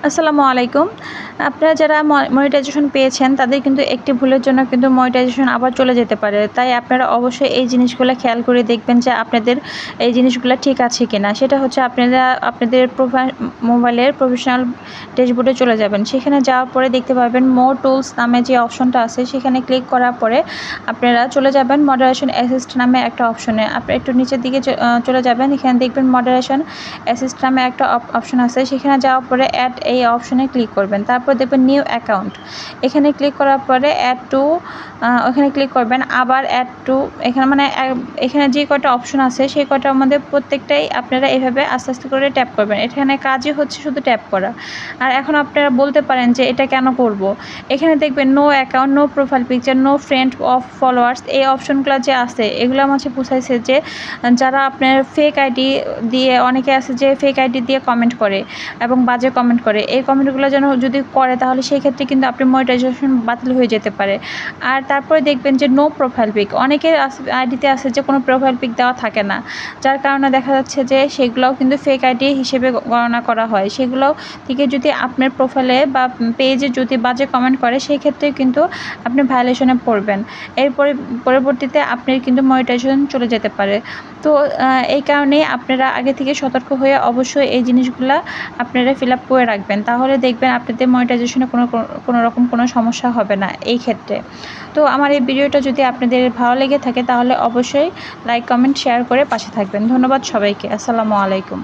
আসসালামু আলাইকুম। আপনারা যারা মনিটাইজেশন পেয়েছেন তাদের কিন্তু একটি ভুলের জন্য কিন্তু মনিটাইজেশন আবার চলে যেতে পারে। তাই আপনারা অবশ্যই এই জিনিসগুলা খেয়াল করে দেখবেন যে আপনাদের এই জিনিসগুলা ঠিক আছে কিনা। সেটা হচ্ছে আপনারা আপনাদের মোবাইলের প্রফেশনাল ড্যাশবোর্ডে চলে যাবেন। সেখানে যাওয়ার পরে দেখতে পাবেন মোর টুলস নামে যে অপশনটা আছে সেখানে ক্লিক করার পরে আপনারা চলে যাবেন মডারেশন অ্যাসিস্ট নামে একটা অপশনে। আপনারা একটু নিচের দিকে চলে যাবেন। এখানে দেখবেন মডারেশন অ্যাসিস্ট নামে একটা অপশন আছে। সেখানে যাওয়ার পরে অ্যাড এই অপশনে ক্লিক করবেন। তারপর দেখবেন নিউ অ্যাকাউন্ট, এখানে ক্লিক করার পরে অ্যাড টু ওখানে ক্লিক করবেন। আবার অ্যাড টু এখানে এখানে যে কয়টা অপশন আছে সেই কয়টার মধ্যে প্রত্যেকটাই আপনারা এভাবে আস্তে আস্তে করে ট্যাপ করবেন। এখানে কাজই হচ্ছে শুধু ট্যাপ করা। আর এখন আপনারা বলতে পারেন যে এটা কেন করব। এখানে দেখবেন no account, no profile picture, no friend of followers, এই অপশনগুলো যে আছে এগুলো হচ্ছে বুঝাইছে যে যারা আপনার ফেক আইডি দিয়ে, অনেকে আছে যে ফেক আইডি দিয়ে কমেন্ট করে এবং বাজে কমেন্ট করে, এই কমেন্টগুলো যেন যদি করে তাহলে সেই ক্ষেত্রে কিন্তু আপনার মনিটাইজেশন বাতিল হয়ে যেতে পারে। আর তারপরে দেখবেন যে নো প্রোফাইল পিক, অনেকের আইডিতে আছে যে কোনো প্রোফাইল পিক দেওয়া থাকে না, যার কারণে দেখা যাচ্ছে যে সেগুলোও কিন্তু ফেক আইডি হিসেবে গণনা করা হয়। সেগুলো থেকে যদি আপনার প্রোফাইলে বা পেজে যদি বাজে কমেন্ট করে সেই ক্ষেত্রে কিন্তু আপনি ভায়োলেশনে পড়বেন। এরপরে পরবর্তীতে আপনার কিন্তু মনিটাইজেশন চলে যেতে পারে। তো এই কারণেই আপনারা আগে থেকে সতর্ক হয়ে অবশ্যই এই জিনিসগুলা আপনারা ফিল আপ করে রাখবেন। তাহলে দেখবেন আপনাদের মনিটাইজেশনে কোনো রকম কোনো সমস্যা হবে না এই ক্ষেত্রে। তো আমার এই ভিডিওটা যদি আপনাদের ভালো লেগে থাকে তাহলে অবশ্যই লাইক, কমেন্ট, শেয়ার করে পাশে থাকবেন। ধন্যবাদ সবাইকে। আসসালামু আলাইকুম।